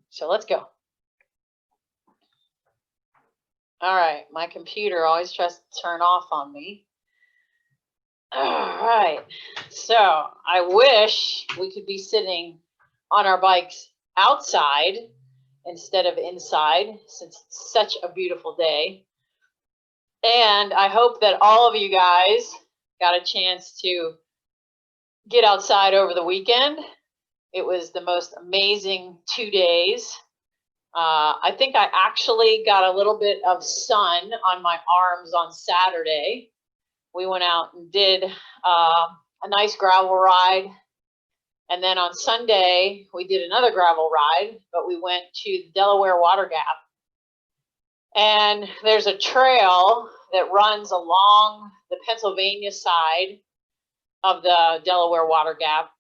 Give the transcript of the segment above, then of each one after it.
So let's go. All right, my computer always tries to turn off on me. All right, so I wish we could be sitting on our bikes outside instead of inside, since it's such a beautiful day. And I hope that all of you guys got a chance to get outside over the weekend. It was the most amazing 2 days. I think I actually got a little bit of sun on my arms on Saturday. We went out and did a nice gravel ride. And then on Sunday, we did another gravel ride, but we went to the Delaware Water Gap. And there's a trail that runs along the Pennsylvania side of the Delaware Water Gap.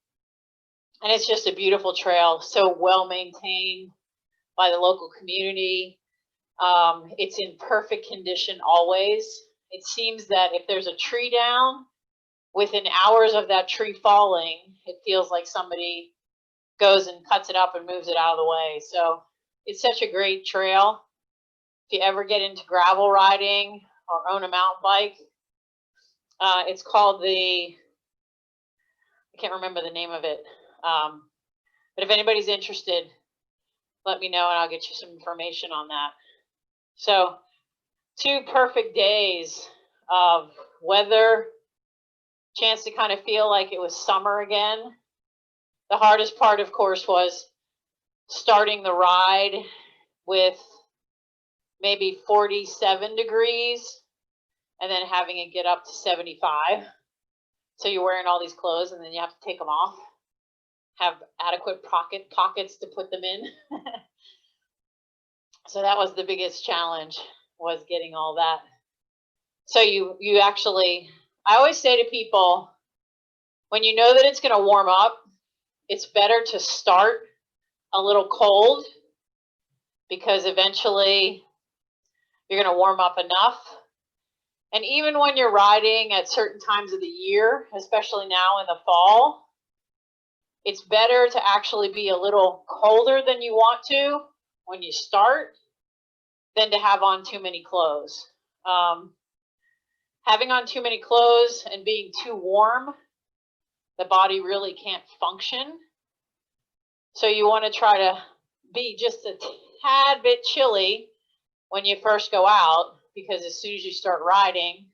And it's just a beautiful trail, so well maintained by the local community. It's in perfect condition always. It seems that if there's a tree down, within hours of that tree falling, it feels like somebody goes and cuts it up and moves it out of the way. So it's such a great trail. If you ever get into gravel riding or own a mountain bike, it's called I can't remember the name of it. But if anybody's interested, let me know and I'll get you some information on that. So 2 perfect days of weather, chance to kind of feel like it was summer again. The hardest part, of course, was starting the ride with maybe 47 degrees and then having it get up to 75. So you're wearing all these clothes and then you have to take them off, have adequate pockets to put them in. So that was the biggest challenge, was getting all that. So you actually, I always say to people, when you know that it's going to warm up, it's better to start a little cold, because eventually you're going to warm up enough. And even when you're riding at certain times of the year, especially now in the fall, it's better to actually be a little colder than you want to when you start than to have on too many clothes. Having on too many clothes and being too warm, the body really can't function. So you want to try to be just a tad bit chilly when you first go out, because as soon as you start riding,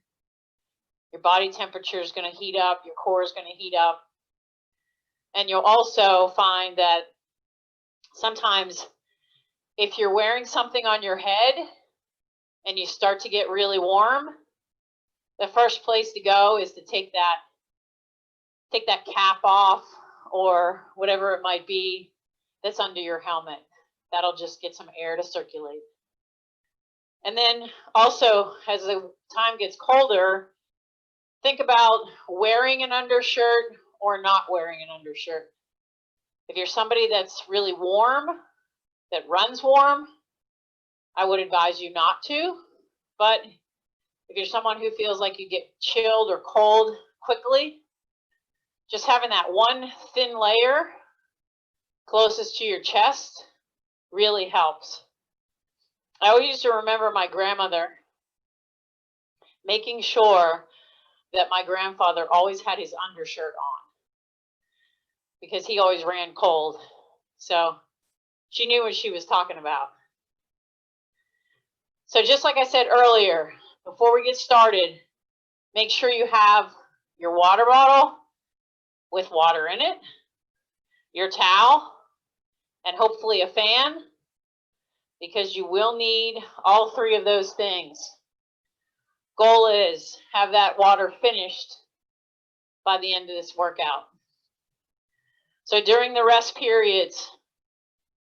your body temperature is going to heat up, your core is going to heat up. And you'll also find that sometimes if you're wearing something on your head and you start to get really warm, the first place to go is to take that cap off or whatever it might be that's under your helmet. That'll just get some air to circulate. And then also, as the time gets colder, think about wearing an undershirt or not wearing an undershirt. If you're somebody that's really warm, that runs warm, I would advise you not to. But if you're someone who feels like you get chilled or cold quickly, just having that one thin layer closest to your chest really helps. I always used to remember my grandmother making sure that my grandfather always had his undershirt on, because he always ran cold. So she knew what she was talking about. So just like I said earlier, before we get started, make sure you have your water bottle with water in it, your towel, and hopefully a fan, because you will need all 3 of those things. Goal is have that water finished by the end of this workout. So during the rest periods,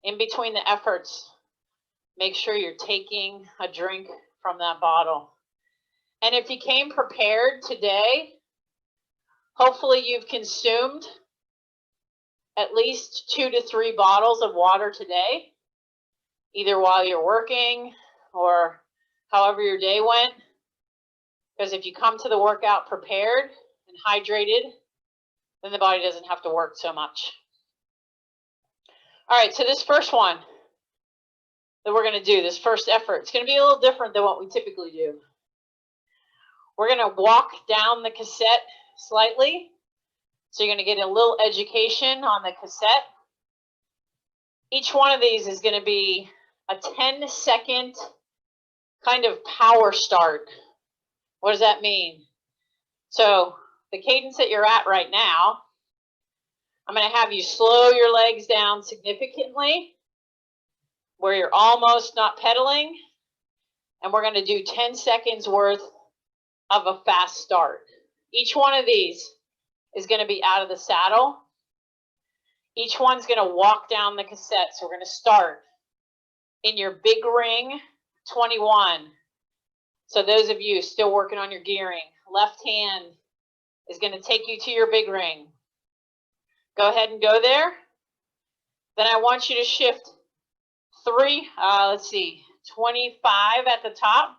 in between the efforts, make sure you're taking a drink from that bottle. And if you came prepared today, hopefully you've consumed at least 2 to 3 bottles of water today, either while you're working or however your day went. Because if you come to the workout prepared and hydrated, then the body doesn't have to work so much. All right, so this first one that we're going to do, this first effort, it's going to be a little different than what we typically do. We're going to walk down the cassette slightly. So you're going to get a little education on the cassette. Each one of these is going to be a 10-second kind of power start. What does that mean? So the cadence that you're at right now, I'm going to have you slow your legs down significantly where you're almost not pedaling. And we're going to do 10 seconds worth of a fast start. Each one of these is going to be out of the saddle. Each one's going to walk down the cassette. So we're going to start in your big ring 21. So those of you still working on your gearing, left hand is going to take you to your big ring. Go ahead and go there. Then I want you to shift 25 at the top,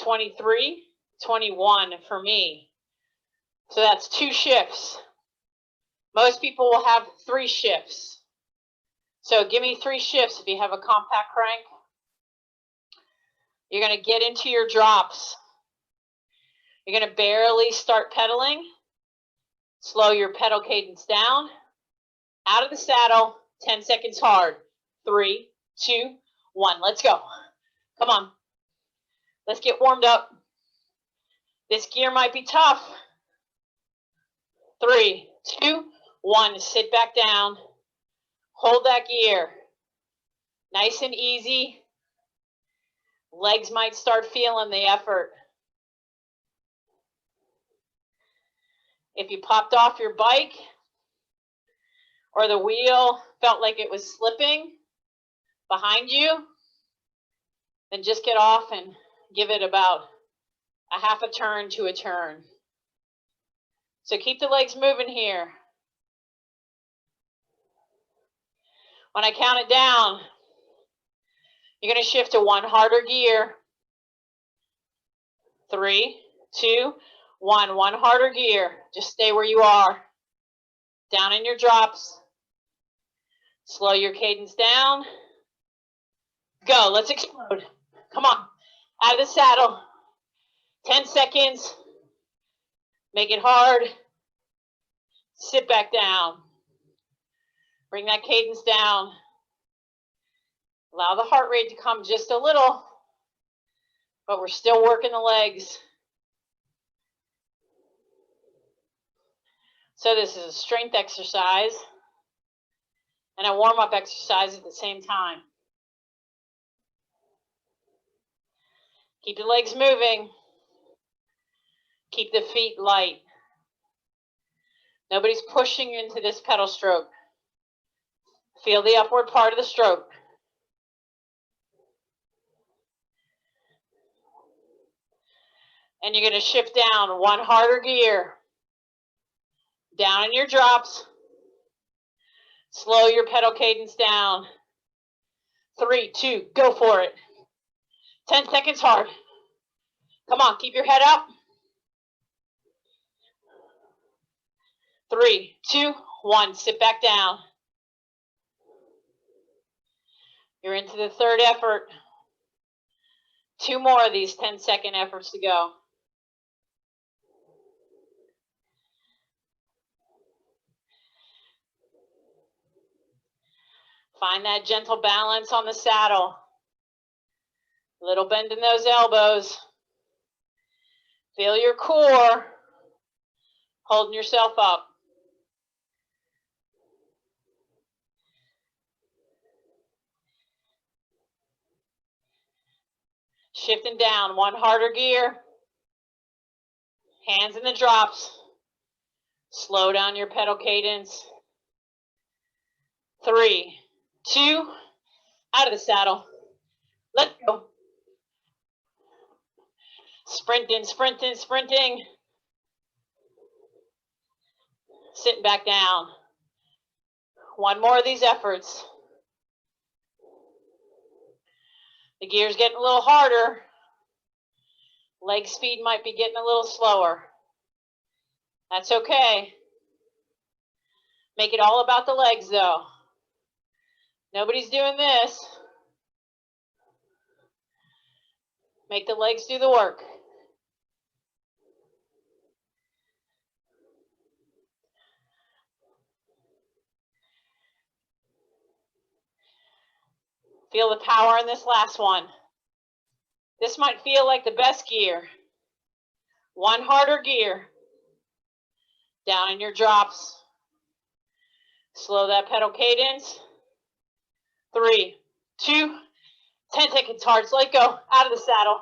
23, 21 for me. So that's 2 shifts. Most people will have 3 shifts. So give me 3 shifts if you have a compact crank. You're going to get into your drops. You're going to barely start pedaling. Slow your pedal cadence down. Out of the saddle, 10 seconds hard. 3, 2, 1. Let's go. Come on. Let's get warmed up. This gear might be tough. 3, 2, 1. Sit back down. Hold that gear. Nice and easy. Legs might start feeling the effort. If you popped off your bike or the wheel felt like it was slipping behind you, then just get off and give it about a half a turn to a turn. So keep the legs moving here. When I count it down, you're going to shift to 1 harder gear. 3, 2, 1. 1 harder gear. Just stay where you are. Down in your drops. Slow your cadence down. Go. Let's explode. Come on. Out of the saddle. 10 seconds. Make it hard. Sit back down. Bring that cadence down. Allow the heart rate to come just a little, but we're still working the legs. So this is a strength exercise and a warm-up exercise at the same time. Keep the legs moving. Keep the feet light. Nobody's pushing into this pedal stroke. Feel the upward part of the stroke. And you're going to shift down 1 harder gear. Down in your drops. Slow your pedal cadence down. 3, 2, go for it. 10 seconds hard. Come on, keep your head up. 3, 2, 1, sit back down. You're into the 3rd effort. 2 more of these 10-second efforts to go. Find that gentle balance on the saddle. Little bend in those elbows. Feel your core holding yourself up. Shifting down 1 harder gear. Hands in the drops. Slow down your pedal cadence. 3, 2, out of the saddle. Let's go. Sprinting, sprinting, sprinting. Sitting back down. 1 more of these efforts. The gear's getting a little harder. Leg speed might be getting a little slower. That's okay. Make it all about the legs though. Nobody's doing this. Make the legs do the work. Feel the power in this last one. This might feel like the best gear. One harder gear. Down in your drops. Slow that pedal cadence. 3, 2, 10 seconds hard. So let go. Out of the saddle.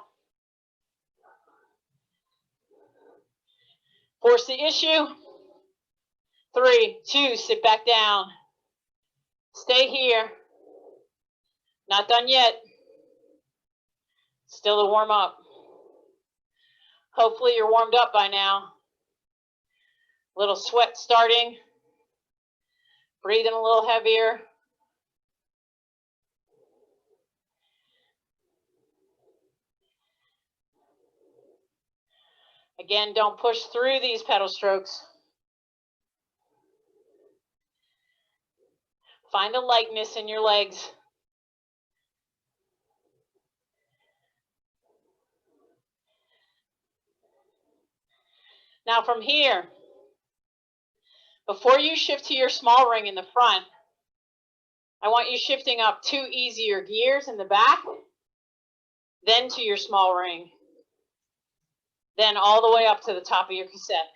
Force the issue. 3, 2, sit back down. Stay here. Not done yet. Still to warm up. Hopefully you're warmed up by now. Little sweat starting. Breathing a little heavier. Again, don't push through these pedal strokes. Find a lightness in your legs. Now from here, before you shift to your small ring in the front, I want you shifting up 2 easier gears in the back, then to your small ring, then all the way up to the top of your cassette.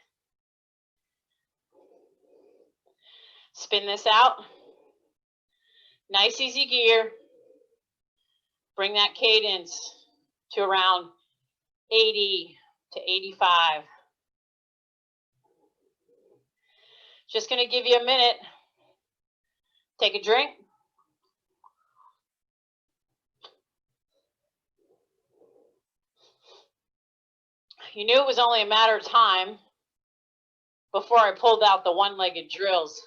Spin this out. Nice easy gear. Bring that cadence to around 80 to 85. Just going to give you a minute. Take a drink. You knew it was only a matter of time before I pulled out the one-legged drills.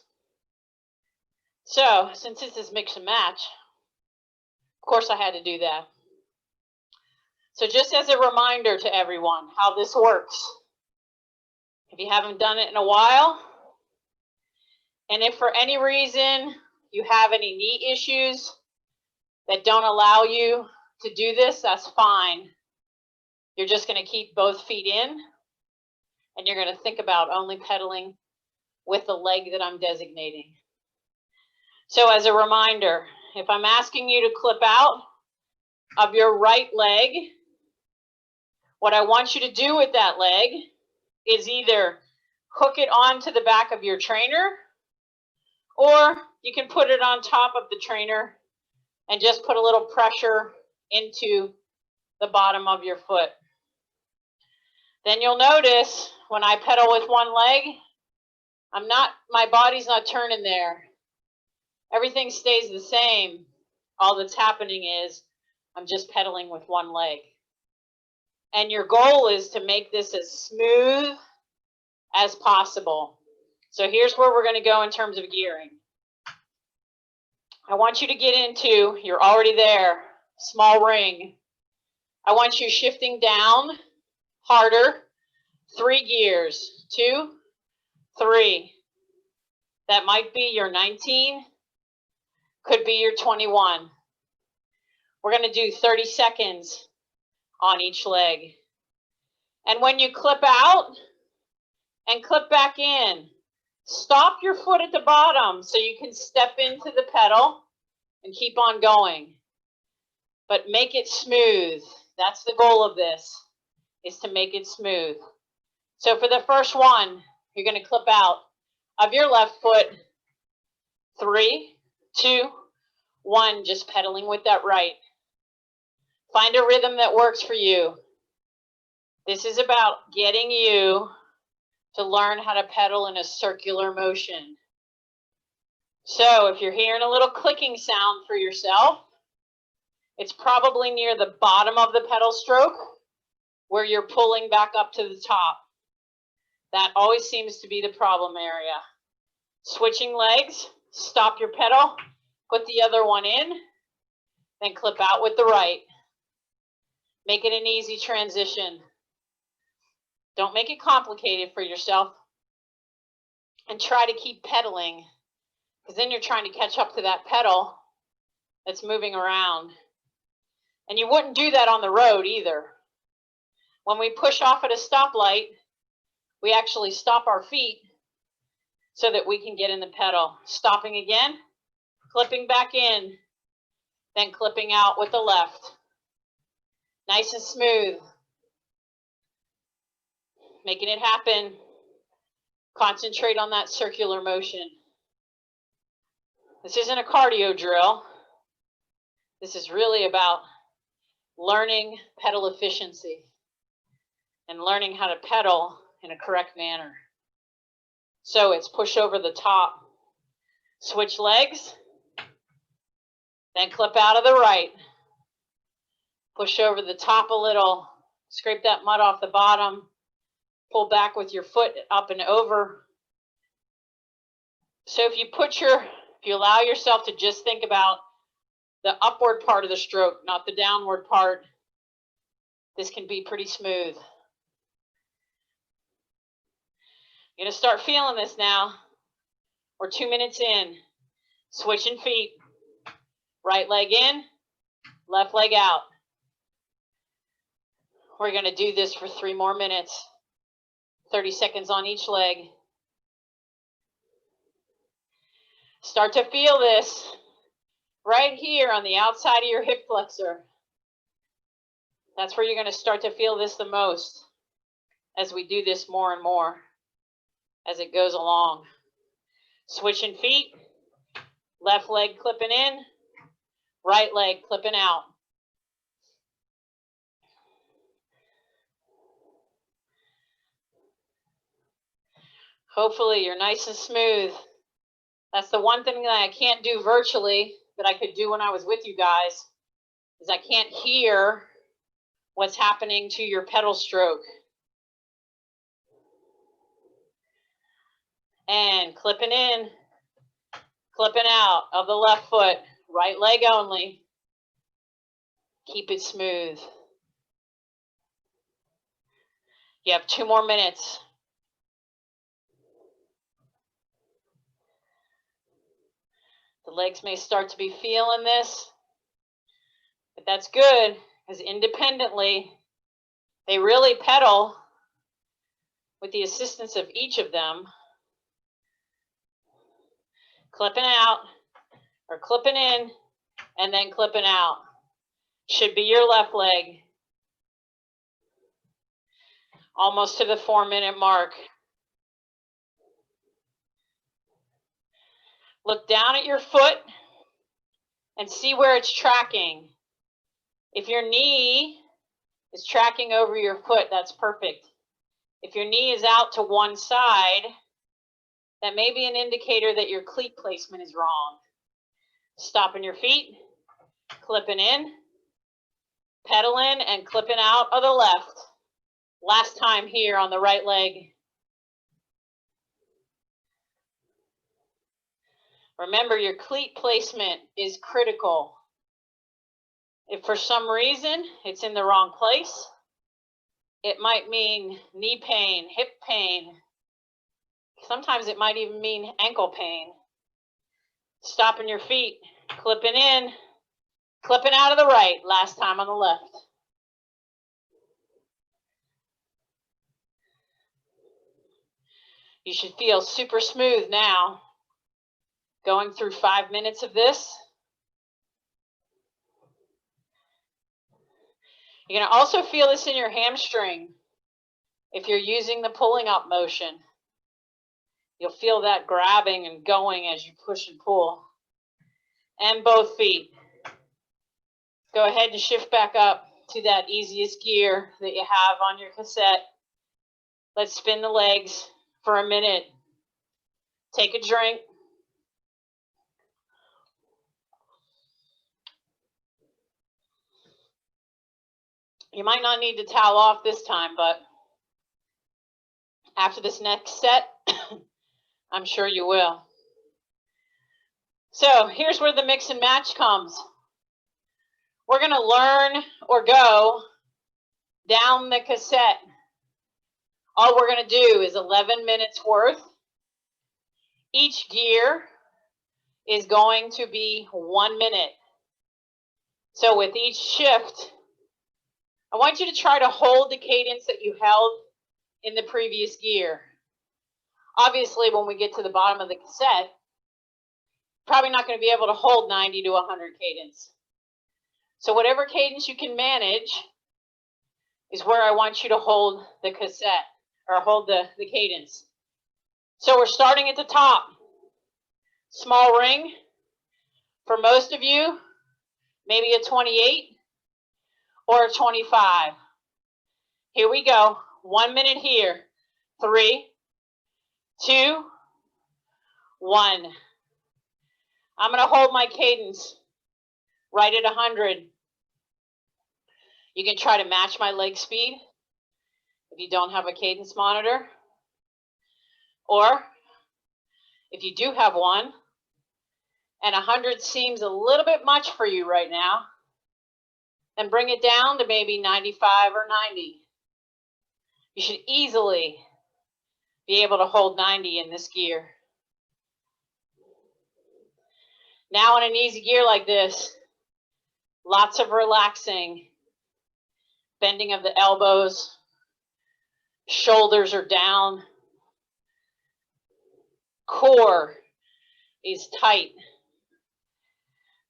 So, since this is mix and match, of course I had to do that. So just as a reminder to everyone how this works, if you haven't done it in a while, and if for any reason you have any knee issues that don't allow you to do this, that's fine. You're just going to keep both feet in, and you're going to think about only pedaling with the leg that I'm designating. So as a reminder, if I'm asking you to clip out of your right leg, what I want you to do with that leg is either hook it onto the back of your trainer, or you can put it on top of the trainer and just put a little pressure into the bottom of your foot. Then you'll notice when I pedal with one leg, my body's not turning there. Everything stays the same. All that's happening is I'm just pedaling with one leg. And your goal is to make this as smooth as possible. So here's where we're going to go in terms of gearing. I want you to get into, you're already there, small ring. I want you shifting down harder, 3 gears, 2, 3. That might be your 19, could be your 21. We're going to do 30 seconds on each leg. And when you clip out and clip back in, stop your foot at the bottom so you can step into the pedal and keep on going. But make it smooth. That's the goal of this, is to make it smooth. So for the first one, you're going to clip out of your left foot. 3, 2, 1, just pedaling with that right. Find a rhythm that works for you. This is about getting you to learn how to pedal in a circular motion. So if you're hearing a little clicking sound for yourself, it's probably near the bottom of the pedal stroke where you're pulling back up to the top. That always seems to be the problem area. Switching legs, stop your pedal, put the other one in, then clip out with the right. Make it an easy transition. Don't make it complicated for yourself. And try to keep pedaling, because then you're trying to catch up to that pedal that's moving around. And you wouldn't do that on the road either. When we push off at a stoplight, we actually stop our feet so that we can get in the pedal. Stopping again, clipping back in, then clipping out with the left. Nice and smooth. Making it happen. Concentrate on that circular motion. This isn't a cardio drill. This is really about learning pedal efficiency and learning how to pedal in a correct manner. So it's push over the top, switch legs, then clip out of the right. Push over the top a little, scrape that mud off the bottom, pull back with your foot up and over. So if you allow yourself to just think about the upward part of the stroke, not the downward part, this can be pretty smooth. You're going to start feeling this now. We're 2 minutes in. Switching feet. Right leg in, left leg out. We're going to do this for 3 more minutes. 30 seconds on each leg. Start to feel this right here on the outside of your hip flexor. That's where you're going to start to feel this the most as we do this more and more as it goes along. Switching feet, left leg clipping in, right leg clipping out. Hopefully you're nice and smooth. That's the one thing that I can't do virtually that I could do when I was with you guys, is I can't hear what's happening to your pedal stroke. And clipping in, clipping out of the left foot, right leg only. Keep it smooth. You have 2 more minutes. The legs may start to be feeling this, but that's good, because independently, they really pedal with the assistance of each of them. Clipping out, or clipping in, and then clipping out. Should be your left leg. Almost to the 4-minute mark. Look down at your foot and see where it's tracking. If your knee is tracking over your foot, that's perfect. If your knee is out to one side, that may be an indicator that your cleat placement is wrong. Stopping your feet, clipping in, pedaling and clipping out of the left. Last time here on the right leg. Remember, your cleat placement is critical. If for some reason it's in the wrong place, it might mean knee pain, hip pain. Sometimes it might even mean ankle pain. Stopping your feet, clipping in, clipping out of the right. Last time on the left. You should feel super smooth now. Going through 5 minutes of this. You're going to also feel this in your hamstring if you're using the pulling up motion. You'll feel that grabbing and going as you push and pull. And both feet. Go ahead and shift back up to that easiest gear that you have on your cassette. Let's spin the legs for a minute. Take a drink. You might not need to towel off this time, but after this next set, I'm sure you will. So here's where the mix and match comes. We're going to learn or go down the cassette. All we're going to do is 11 minutes worth. Each gear is going to be 1 minute. So with each shift, I want you to try to hold the cadence that you held in the previous gear. Obviously, when we get to the bottom of the cassette, probably not going to be able to hold 90 to 100 cadence. So whatever cadence you can manage is where I want you to hold the cassette, or hold the cadence. So we're starting at the top. Small ring. For most of you, maybe a 28 or a 25. Here we go. 1 minute here. 3, 2, 1. I'm going to hold my cadence right at 100. You can try to match my leg speed if you don't have a cadence monitor. Or if you do have one, and 100 seems a little bit much for you right now, then bring it down to maybe 95 or 90. You should easily be able to hold 90 in this gear. Now in an easy gear like this, lots of relaxing, bending of the elbows, shoulders are down, core is tight.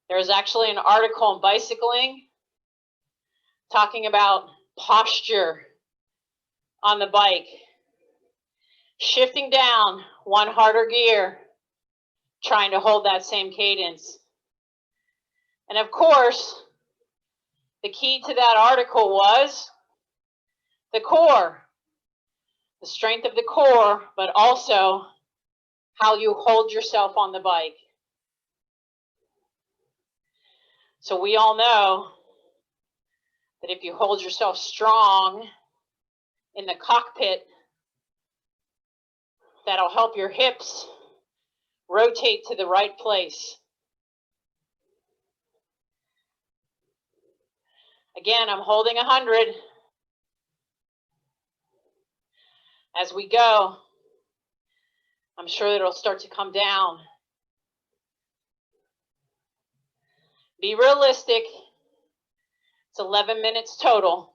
There's actually an article in Bicycling talking about posture on the bike. Shifting down one harder gear, trying to hold that same cadence. And of course, the key to that article was the core, the strength of the core, but also how you hold yourself on the bike. So we all know that if you hold yourself strong in the cockpit, that'll help your hips rotate to the right place. Again, I'm holding 100. As we go, I'm sure it'll start to come down. Be realistic. It's 11 minutes total.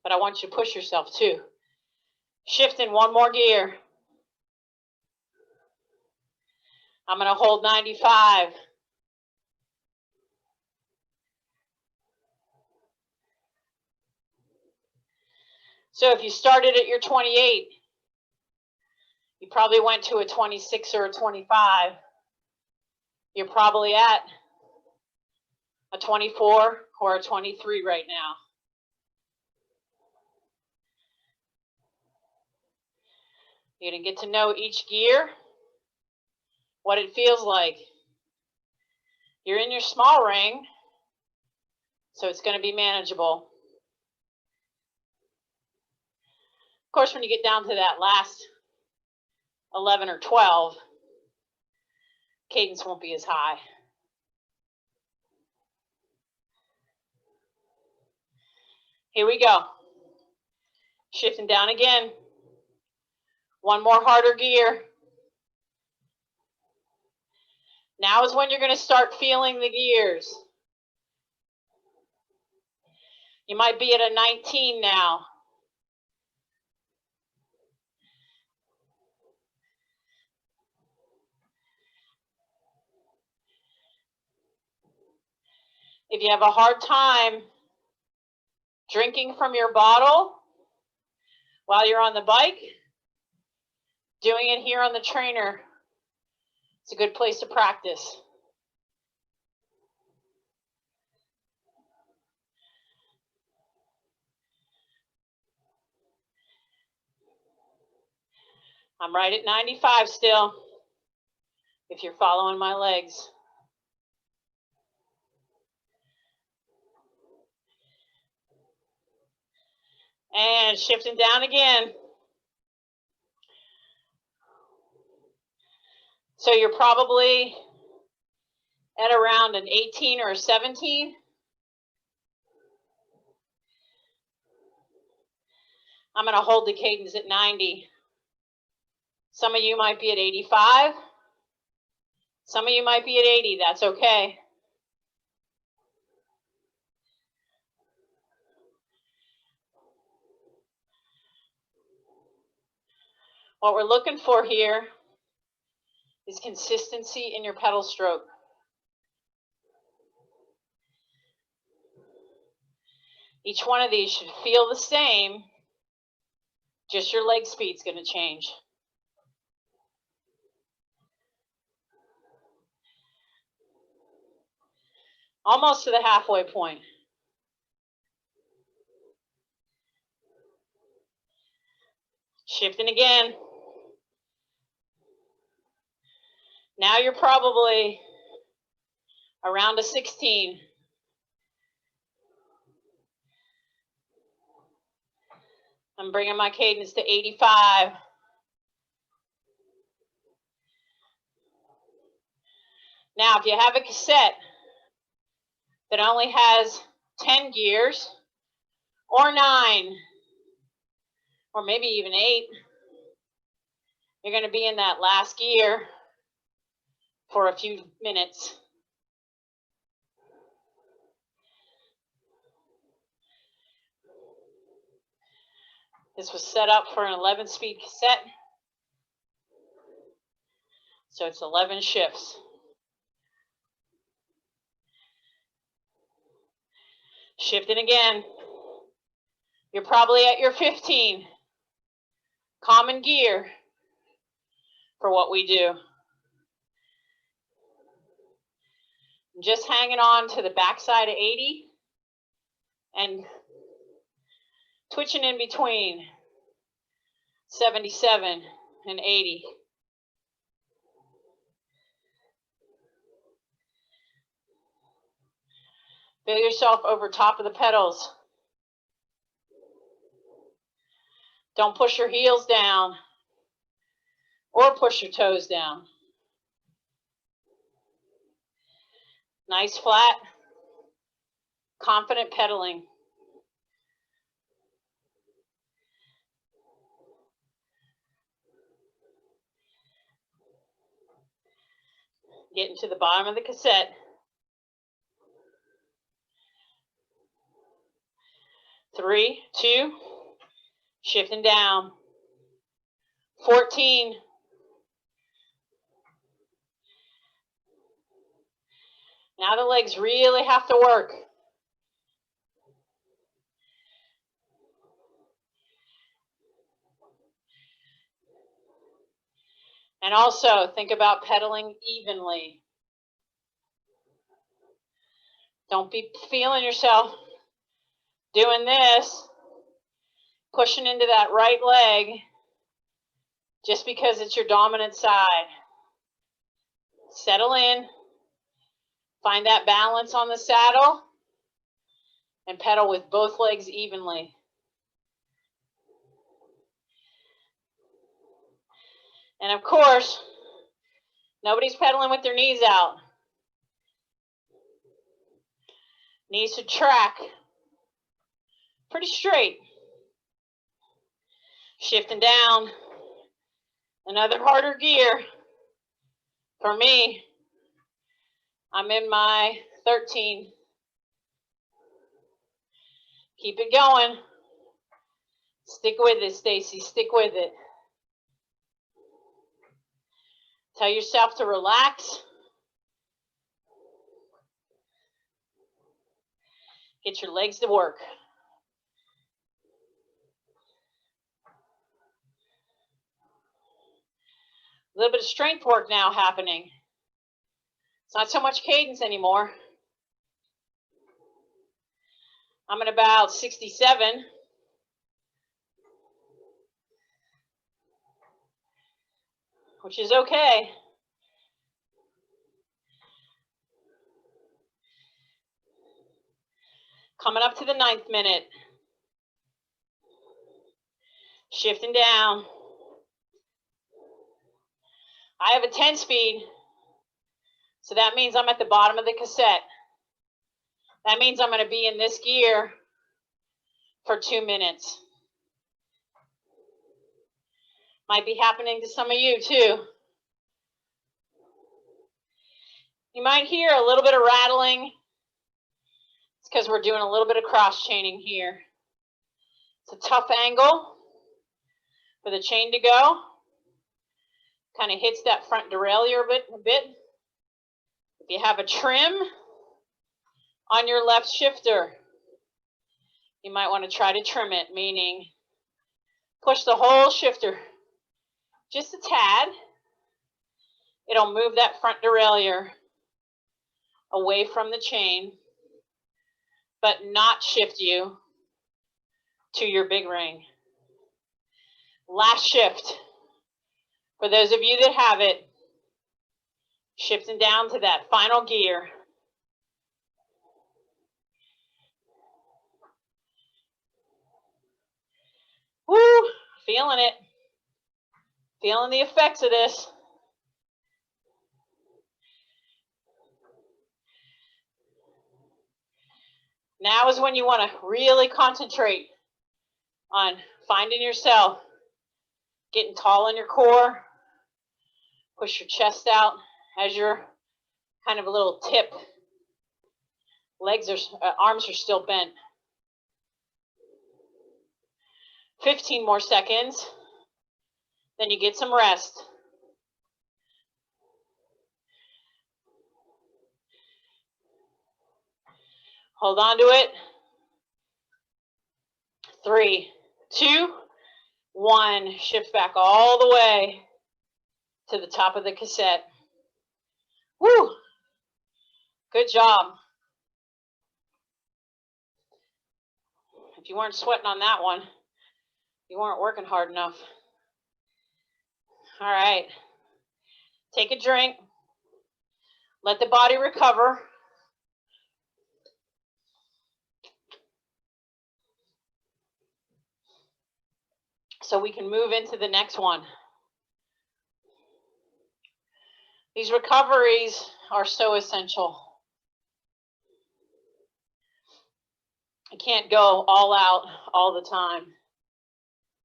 But I want you to push yourself too. Shift in one more gear. I'm going to hold 95. So if you started at your 28, you probably went to a 26 or a 25. You're probably at a 24 or a 23 right now. You're going to get to know each gear, what it feels like. You're in your small ring, so it's going to be manageable. Of course, when you get down to that last 11 or 12, cadence won't be as high. Here we go. Shifting down again. One more harder gear. Now is when you're going to start feeling the gears. You might be at a 19 now. If you have a hard time drinking from your bottle while you're on the bike, doing it here on the trainer, it's a good place to practice. I'm right at 95 still, if you're following my legs. And shifting down again. So you're probably at around an 18 or a 17. I'm going to hold the cadence at 90. Some of you might be at 85. Some of you might be at 80. That's okay. What we're looking for here is consistency in your pedal stroke. Each one of these should feel the same, just your leg speed's going to change. Almost to the halfway point. Shifting again. Now you're probably around a 16. I'm bringing my cadence to 85. Now, if you have a cassette that only has 10 gears, or 9, or maybe even 8, you're going to be in that last gear for a few minutes. This was set up for an 11-speed cassette, so it's 11 shifts. Shifting again. You're probably at your 15. Common gear for what we do. I'm just hanging on to the backside of 80 and twitching in between 77 and 80. Feel yourself over top of the pedals. Don't push your heels down or push your toes down. Nice flat, confident pedaling. Getting to the bottom of the cassette. 3, 2, shifting down. 14. Now the legs really have to work. And also think about pedaling evenly. Don't be feeling yourself doing this, pushing into that right leg just because it's your dominant side. Settle in, find that balance on the saddle, and pedal with both legs evenly. And of course, nobody's pedaling with their knees out. Knees should track pretty straight. Shifting down. Another harder gear. For me, I'm in my 13. Keep it going. Stick with it, Stacy. Stick with it. Tell yourself to relax. Get your legs to work. A little bit of strength work now happening. It's not so much cadence anymore. I'm at about 67. Which is okay. Coming up to the 9th minute. Shifting down. I have a 10 speed, so that means I'm at the bottom of the cassette. That means I'm going to be in this gear for 2 minutes. Might be happening to some of you too. You might hear a little bit of rattling. It's because we're doing a little bit of cross chaining here. It's a tough angle for the chain to go. kind of hits that front derailleur a bit. If you have a trim on your left shifter, you might want to try to trim it, meaning push the whole shifter just a tad. It'll move that front derailleur away from the chain, but not shift you to your big ring. Last shift. For those of you that have it, shifting down to that final gear. Woo! Feeling it. Feeling the effects of this. Now is when you want to really concentrate on finding yourself, getting tall in your core, push your chest out as your kind of a little tip. Arms are still bent. 15 more seconds, then you get some rest. Hold on to it. 3, 2, 1. Shift back all the way to the top of the cassette. Woo! Good job. If you weren't sweating on that one, you weren't working hard enough. All right. Take a drink. Let the body recover. So we can move into the next one. These recoveries are so essential. You can't go all out all the time.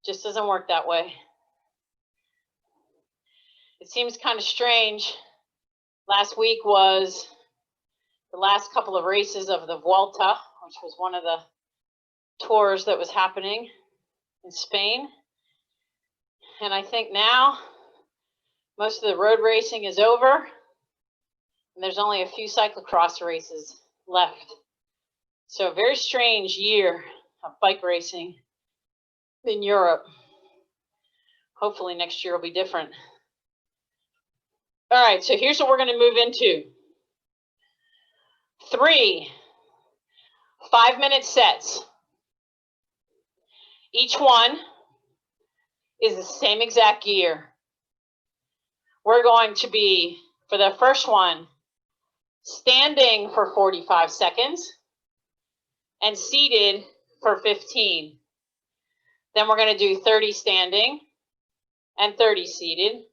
Just doesn't work that way. It seems kind of strange. Last week was the last couple of races of the Vuelta, which was one of the tours that was happening in Spain. And I think now most of the road racing is over, and there's only a few cyclocross races left. So a very strange year of bike racing in Europe. Hopefully next year will be different. All right, so here's what we're going to move into. 3 5-minute sets. Each one is the same exact gear. We're going to be, for the first one, standing for 45 seconds and seated for 15. Then we're going to do 30 standing and 30 seated,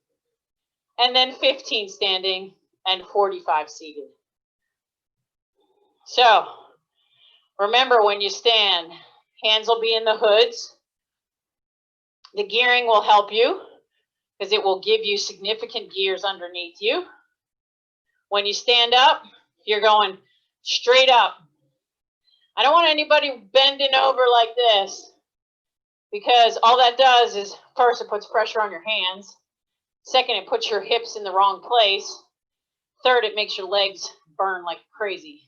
and then 15 standing and 45 seated. So remember, when you stand, hands will be in the hoods. The gearing will help you because it will give you significant gears underneath you. When you stand up, you're going straight up. I don't want anybody bending over like this, because all that does is, first, it puts pressure on your hands. Second, it puts your hips in the wrong place. Third, it makes your legs burn like crazy.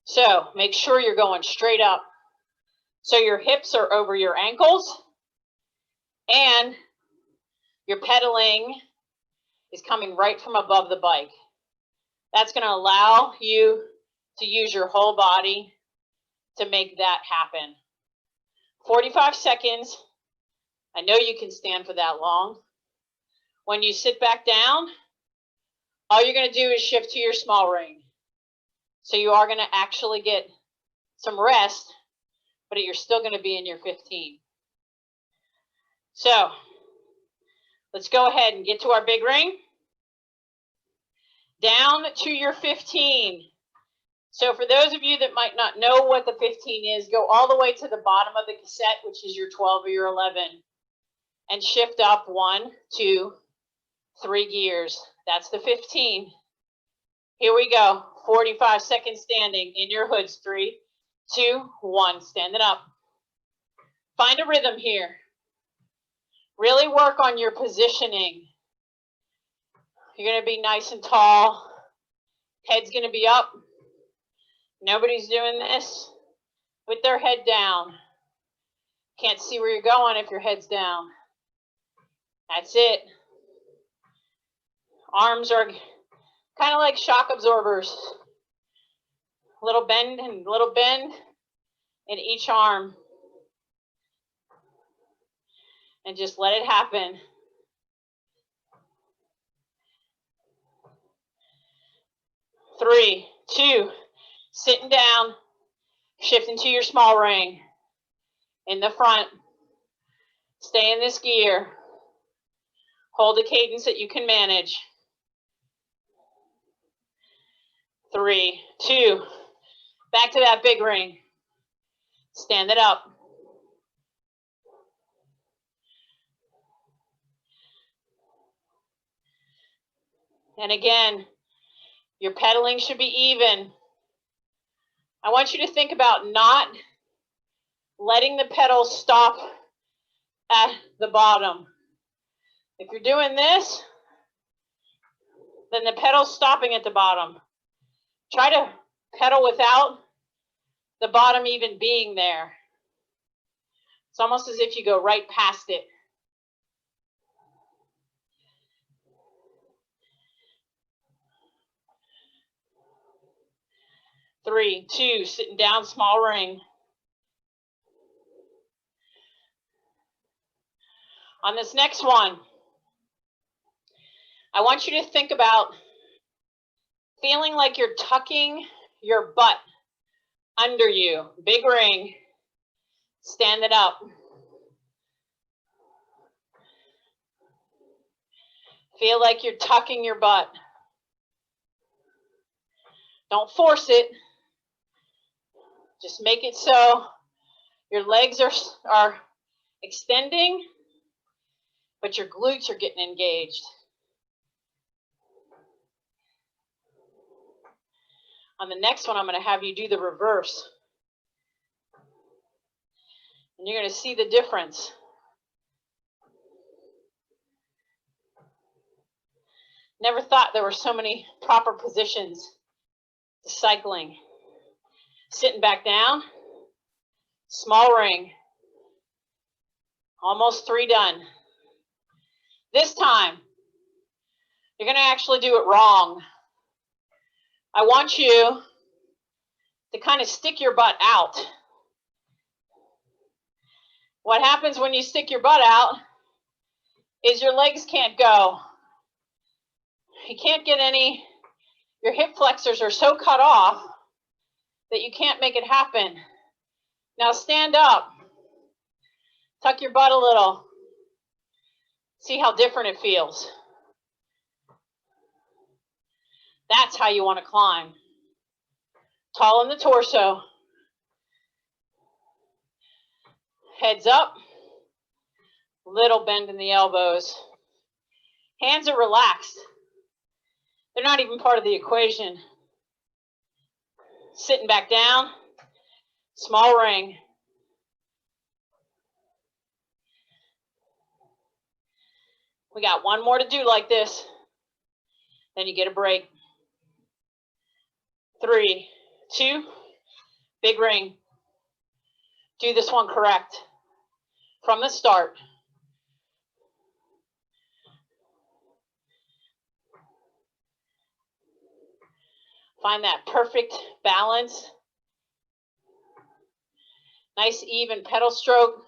So make sure you're going straight up. So your hips are over your ankles, and your pedaling is coming right from above the bike. That's going to allow you to use your whole body to make that happen. 45 seconds. I know you can stand for that long. When you sit back down, all you're going to do is shift to your small ring. So you are going to actually get some rest, but you're still going to be in your 15. So let's go ahead and get to our big ring. Down to your 15. So for those of you that might not know what the 15 is, go all the way to the bottom of the cassette, which is your 12 or your 11, and shift up 1, 2, 3 gears. That's the 15. Here we go. 45 seconds standing in your hoods. 3, 2, 1. Stand it up. Find a rhythm here. Really work on your positioning. You're going to be nice and tall. Head's going to be up. Nobody's doing this with their head down. Can't see where you're going if your head's down. That's it. Arms are kind of like shock absorbers. Little bend and little bend in each arm. And just let it happen. Three, two, sitting down, shift into your small ring. In the front, stay in this gear. Hold a cadence that you can manage. 3, 2, back to that big ring. Stand it up. And again, your pedaling should be even. I want you to think about not letting the pedal stop at the bottom. If you're doing this, then the pedal's stopping at the bottom. Try to pedal without the bottom even being there. It's almost as if you go right past it. Three, two, sitting down, small ring. On this next one, I want you to think about feeling like you're tucking your butt under you. Big ring. Stand it up. Feel like you're tucking your butt. Don't force it. Just make it so your legs are extending, but your glutes are getting engaged. On the next one, I'm going to have you do the reverse. And you're going to see the difference. Never thought there were so many proper positions to cycling. Sitting back down, small ring. Almost 3 done. This time, you're going to actually do it wrong. I want you to kind of stick your butt out. What happens when you stick your butt out is your legs can't go. You can't get any, your hip flexors are so cut off that you can't make it happen. Now stand up, tuck your butt a little, see how different it feels. That's how you want to climb. Tall in the torso. Heads up, little bend in the elbows. Hands are relaxed. They're not even part of the equation. Sitting back down, small ring. We got one more to do like this. Then you get a break. 3, 2, big ring. Do this one correct from the start. Find that perfect balance. Nice even pedal stroke.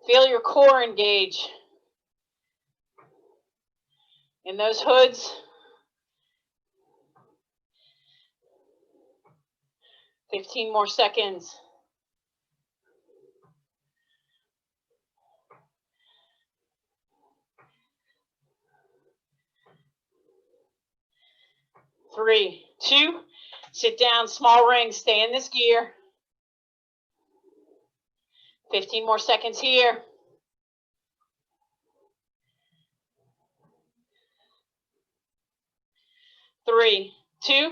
Feel your core engage in those hoods. 15 more seconds. Three, two, sit down, small ring, stay in this gear. 15 more seconds here. 3, 2,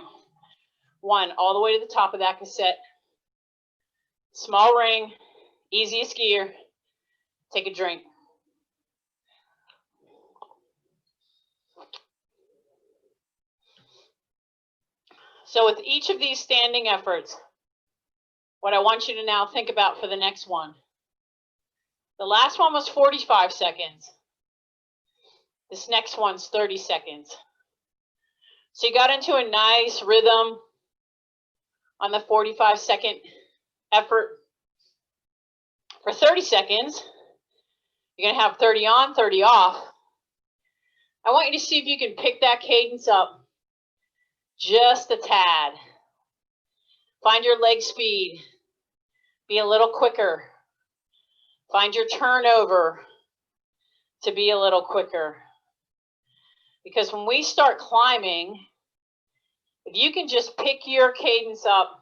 1. All the way to the top of that cassette. Small ring, easiest gear. Take a drink. So with each of these standing efforts, what I want you to now think about for the next one. The last one was 45 seconds. This next one's 30 seconds. So you got into a nice rhythm on the 45-second effort. For 30 seconds, you're going to have 30 on, 30 off. I want you to see if you can pick that cadence up just a tad. Find your leg speed. Be a little quicker. Find your turnover to be a little quicker. Because when we start climbing, if you can just pick your cadence up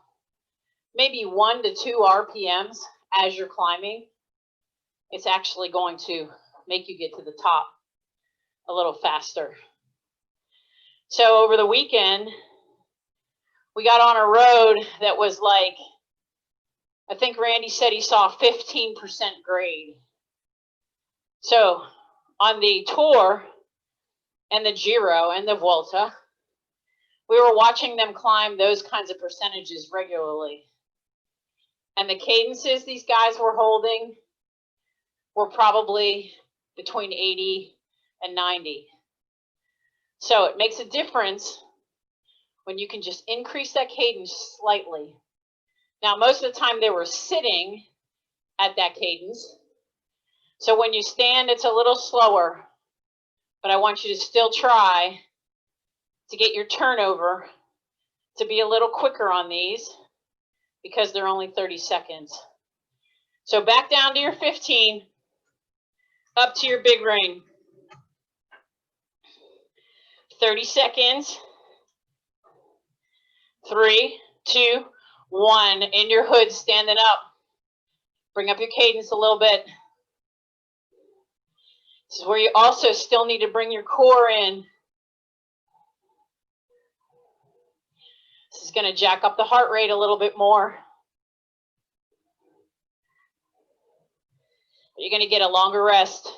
maybe 1 to 2 RPMs as you're climbing, it's actually going to make you get to the top a little faster. So over the weekend, we got on a road that was like, I think Randy said he saw 15% grade. So on the Tour and the Giro and the Vuelta, we were watching them climb those kinds of percentages regularly. And the cadences these guys were holding were probably between 80 and 90. So it makes a difference when you can just increase that cadence slightly. Now, most of the time they were sitting at that cadence. So when you stand, it's a little slower, but I want you to still try to get your turnover to be a little quicker on these because they're only 30 seconds. So back down to your 15, up to your big ring. 30 seconds. 3, 2, 1. In your hood, standing up. Bring up your cadence a little bit. This is where you also still need to bring your core in. This is going to jack up the heart rate a little bit more. You're going to get a longer rest.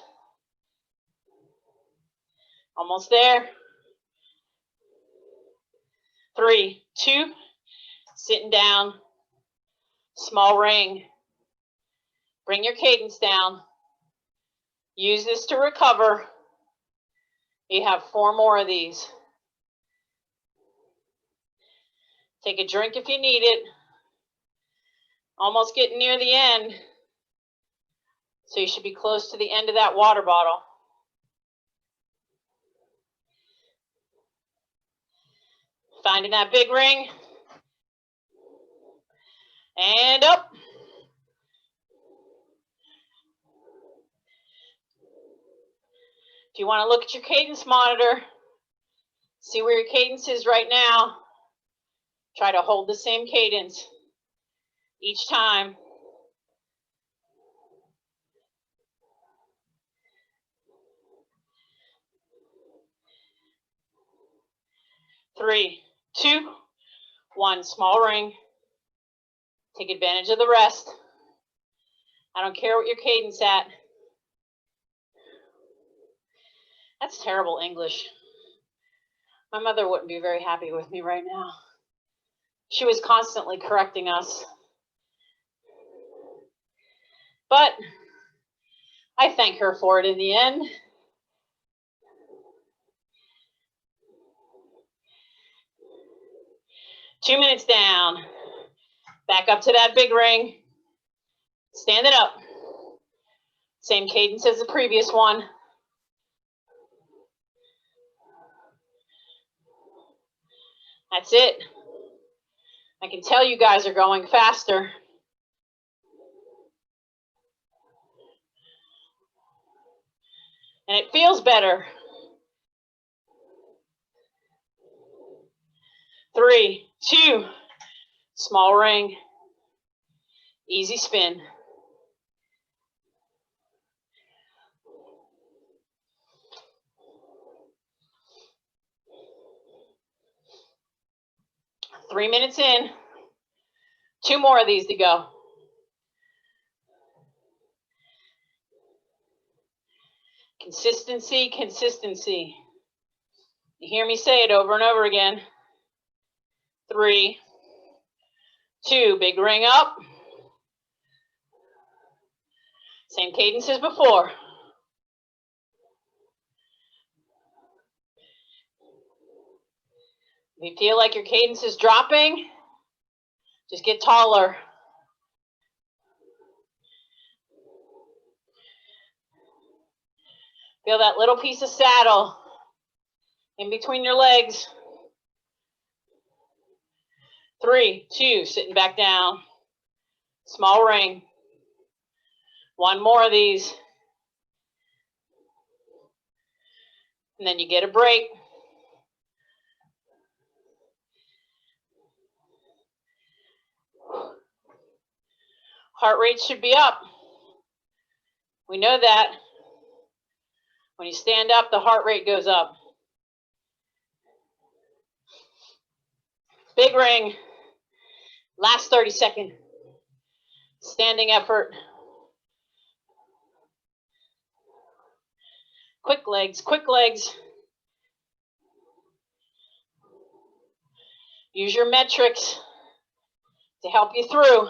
Almost there. 3, 2, sitting down, small ring. Bring your cadence down. Use this to recover. You have 4 more of these. Take a drink if you need it. Almost getting near the end. So you should be close to the end of that water bottle. Finding that big ring. And up. If you want to look at your cadence monitor, see where your cadence is right now. Try to hold the same cadence each time. Three, 2, 1, small ring. Take advantage of the rest. I don't care what your cadence at. That's terrible English. My mother wouldn't be very happy with me right now. She was constantly correcting us. But I thank her for it in the end. Two minutes down. Back up to that big ring. Stand it up. Same cadence as the previous one. That's it. I can tell you guys are going faster. And it feels better. 3, 2, small ring, easy spin. Three minutes in, 2 more of these to go. Consistency, consistency. You hear me say it over and over again. 3, 2, big ring up. Same cadence as before. If you feel like your cadence is dropping, just get taller. Feel that little piece of saddle in between your legs. 3, 2, sitting back down. Small ring. 1 more of these. And then you get a break. Heart rate should be up. We know that. When you stand up, the heart rate goes up. Big ring. Last 30 seconds. Standing effort. Quick legs, quick legs. Use your metrics to help you through.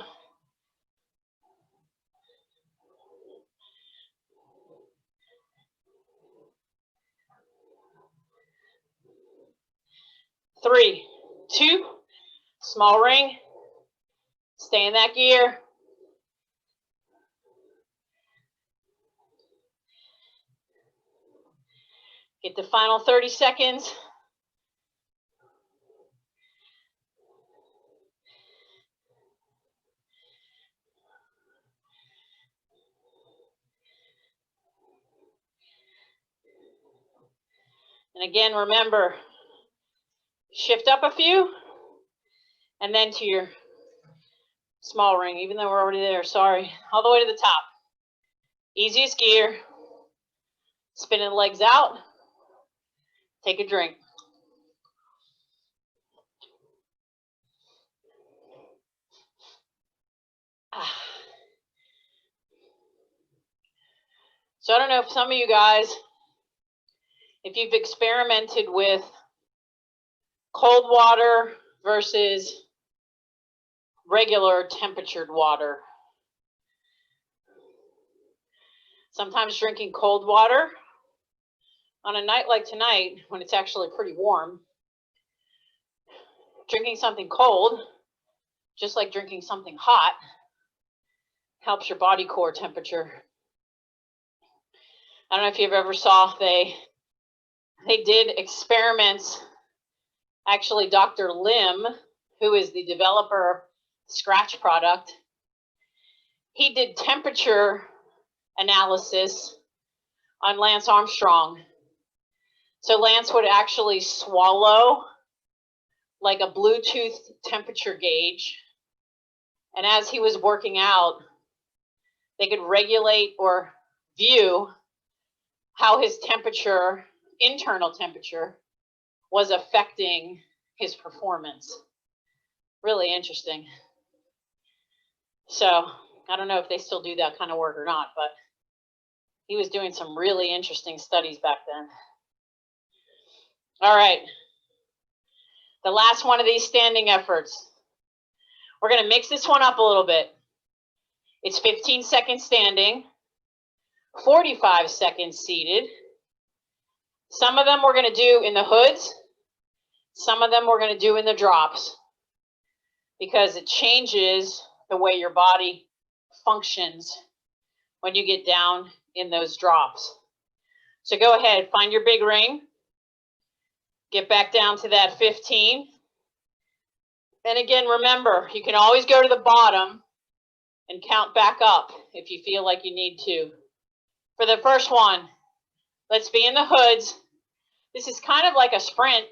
Three, 2, small ring. Stay in that gear. Get the final 30 seconds. And again, remember, shift up a few and then to your small ring, even though we're already there, sorry. All the way to the top. Easiest gear. Spinning the legs out. Take a drink. So I don't know if some of you guys, if you've experimented with cold water versus regular temperatured water. Sometimes drinking cold water on a night like tonight, when it's actually pretty warm, drinking something cold, just like drinking something hot, helps your body core temperature. I don't know if you've ever saw, they did experiments. Actually, Dr. Lim, who is the developer of Scratch product, he did temperature analysis on Lance Armstrong. So Lance would actually swallow like a Bluetooth temperature gauge. And as he was working out, they could regulate or view how his temperature, internal temperature, was affecting his performance. Really interesting. So I don't know if they still do that kind of work or not, but he was doing some really interesting studies back then. All right. The last one of these standing efforts. We're going to mix this one up a little bit. It's 15 seconds standing, 45 seconds seated. Some of them we're going to do in the hoods. Some of them we're going to do in the drops, because it changes the way your body functions when you get down in those drops. So go ahead, find your big ring. Get back down to that 15. And again, remember, you can always go to the bottom and count back up if you feel like you need to. For the first one, let's be in the hoods. This is kind of like a sprint,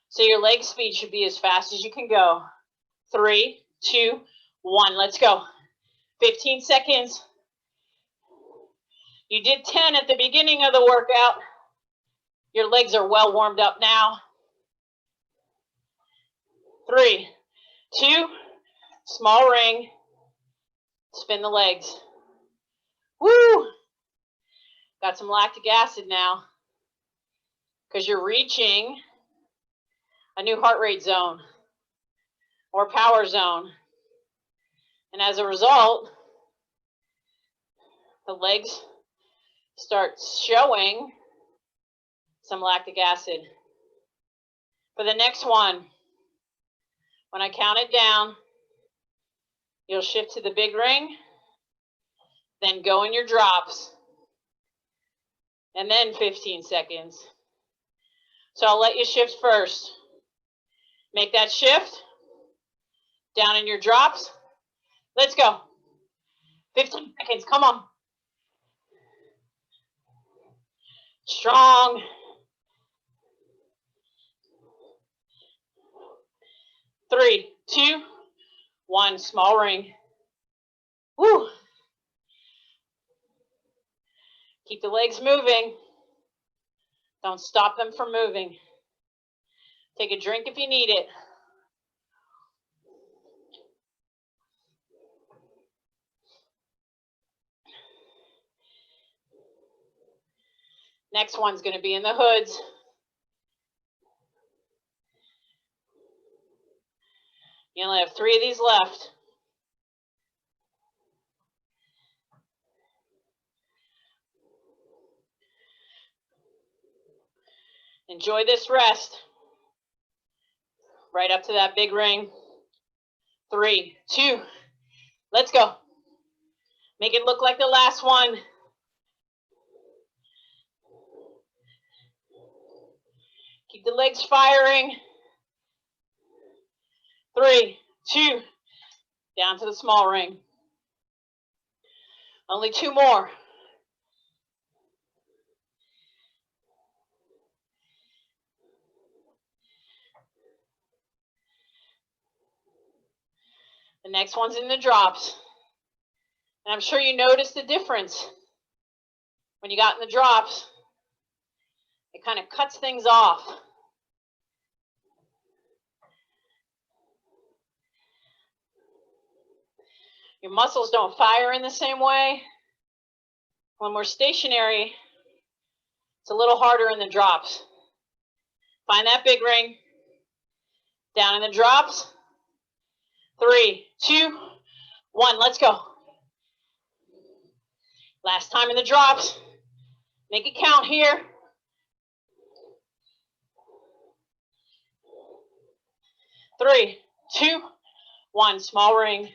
so your leg speed should be as fast as you can go. 3, 2, 1, let's go. 15 seconds. You did 10 at the beginning of the workout. Your legs are well warmed up now. 3, 2, small ring. Spin the legs. Woo! Got some lactic acid now, because you're reaching a new heart rate zone. or power zone. And as a result, the legs start showing some lactic acid. For the next one, when I count it down, you'll shift to the big ring, then go in your drops, and then 15 seconds. So I'll let you shift first. Make that shift, down in your drops. Let's go. 15 seconds, come on. Strong. Three, two, one, small ring. Woo. Keep the legs moving. Don't stop them from moving. Take a drink if you need it. Next one's going to be in the hoods. You only have 3 of these left. Enjoy this rest. Right up to that big ring. 3, 2, let's go. Make it look like the last one. Keep the legs firing. 3, 2, down to the small ring. Only 2 more. The next one's in the drops. And I'm sure you noticed the difference when you got in the drops. It kind of cuts things off. Your muscles don't fire in the same way. When we're stationary, it's a little harder in the drops. Find that big ring. Down in the drops. 3, 2, 1, let's go. Last time in the drops. Make it count here. 3, 2, 1, small ring.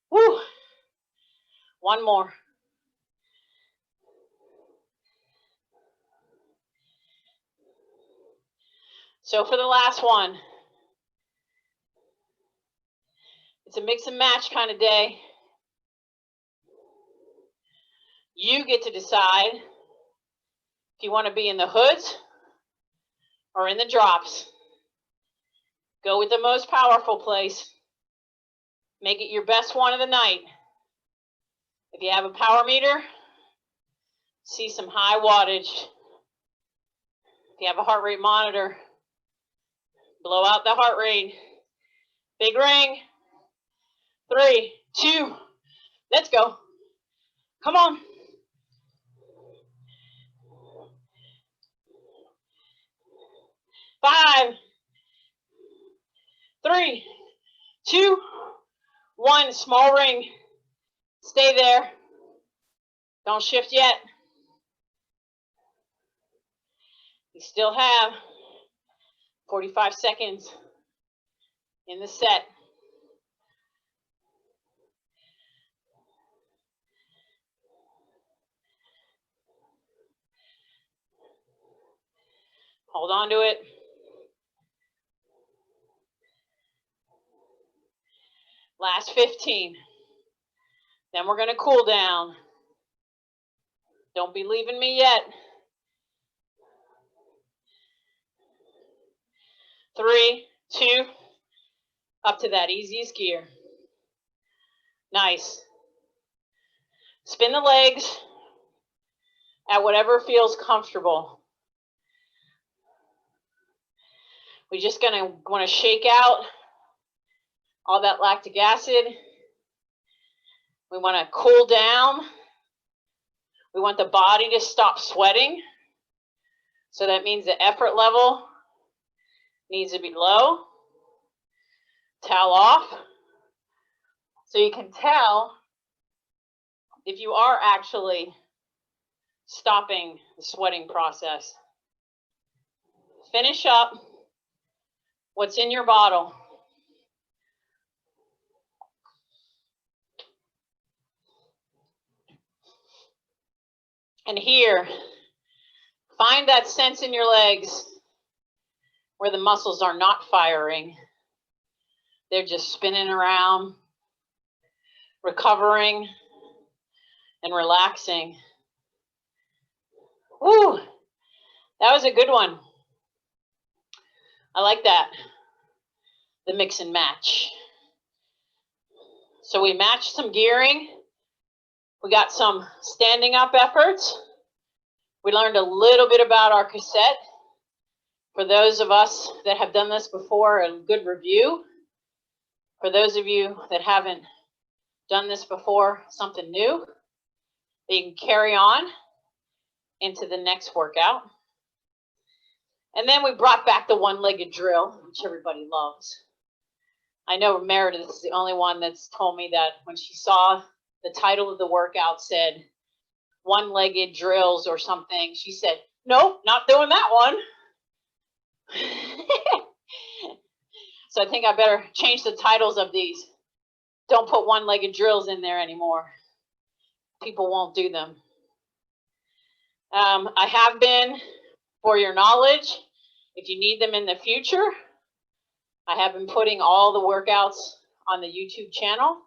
Woo. 1 more. So for the last one, it's a mix and match kind of day. You get to decide if you want to be in the hoods or in the drops. Go with the most powerful place. Make it your best one of the night. If you have a power meter, see some high wattage. If you have a heart rate monitor, blow out the heart rate. Big ring. 3, 2, let's go. Come on. 5, 3, 2, 1, small ring. Stay there. Don't shift yet. You still have 45 seconds in the set. Hold on to it. Last 15. Then we're going to cool down. Don't be leaving me yet. 3, 2, up to that easiest gear. Nice. Spin the legs at whatever feels comfortable. We're just going to want to shake out all that lactic acid. We want to cool down. We want the body to stop sweating. So that means the effort level needs to be low. towel off so you can tell if you are actually stopping the sweating process. Finish up what's in your bottle. And here, find that sense in your legs where the muscles are not firing. They're just spinning around, recovering and relaxing. Woo, that was a good one. I like that, the mix and match. So we matched some gearing. We got some standing up efforts. We learned a little bit about our cassette. For those of us that have done this before, a good review. For those of you that haven't done this before, something new that you can carry on into the next workout. And then we brought back the one-legged drill, which everybody loves. I know Meredith is the only one that's told me that when she saw the title of the workout said one-legged drills or something, she said, nope, not doing that one. So I think I better change the titles of these. Don't put one-legged drills in there anymore. People won't do them. I have been, for your knowledge, if you need them in the future, I have been putting all the workouts on the YouTube channel.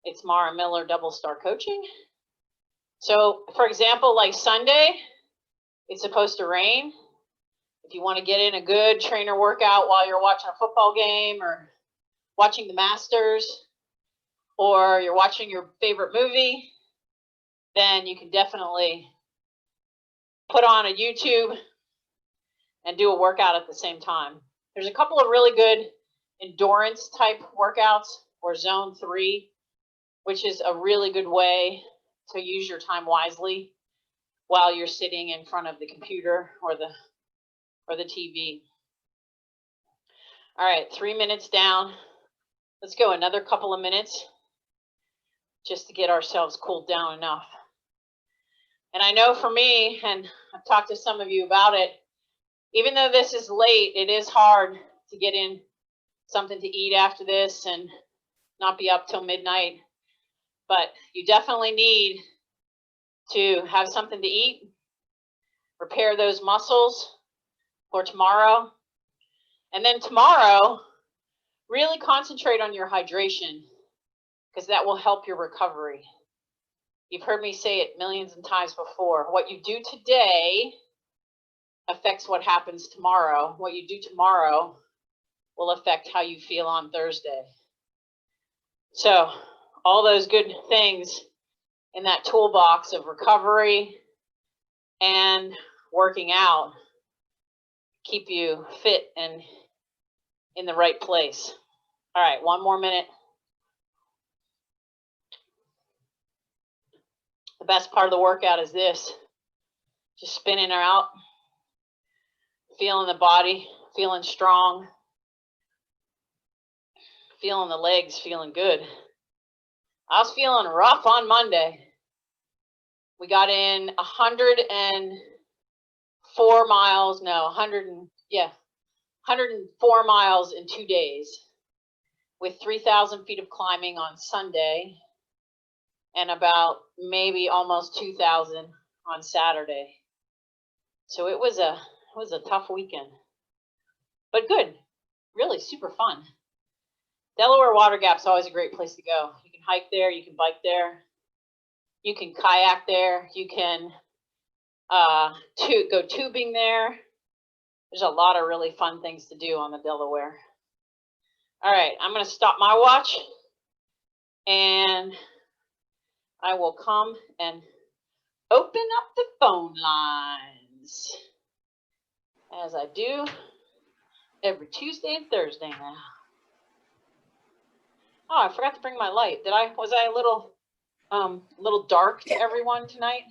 It's Mara Miller Double Star Coaching. So, for example, like Sunday, it's supposed to rain. If you want to get in a good trainer workout while you're watching a football game or watching the Masters, or you're watching your favorite movie, then you can definitely put on a YouTube and do a workout at the same time. There's a couple of really good endurance type workouts, or zone 3, which is a really good way to use your time wisely while you're sitting in front of the computer or the TV. All right, 3 minutes down. Let's go another couple of minutes just to get ourselves cooled down enough. And I know for me, and I've talked to some of you about it, even though this is late, it is hard to get in something to eat after this and not be up till midnight. But you definitely need to have something to eat, repair those muscles for tomorrow. And then tomorrow, really concentrate on your hydration, because that will help your recovery. You've heard me say it millions of times before. What you do today affects what happens tomorrow. What you do tomorrow will affect how you feel on Thursday. So all those good things in that toolbox of recovery and working out keep you fit and in the right place. All right, 1 more minute. The best part of the workout is this. Just spinning her out, feeling the body, feeling strong, feeling the legs, feeling good. I was feeling rough on Monday. We got in 104 miles, 104 miles in 2 days with 3,000 feet of climbing on Sunday and about maybe almost 2,000 on Saturday. So it was a tough weekend, but good, really super fun. Delaware Water Gap's always a great place to go. You can hike there, you can bike there, you can kayak there, you can go tubing there. There's a lot of really fun things to do on the Delaware. All right, I'm going to stop my watch and I will come and open up the phone lines, as I do every Tuesday and Thursday now. Oh, I forgot to bring my light. Was I a little dark to everyone tonight?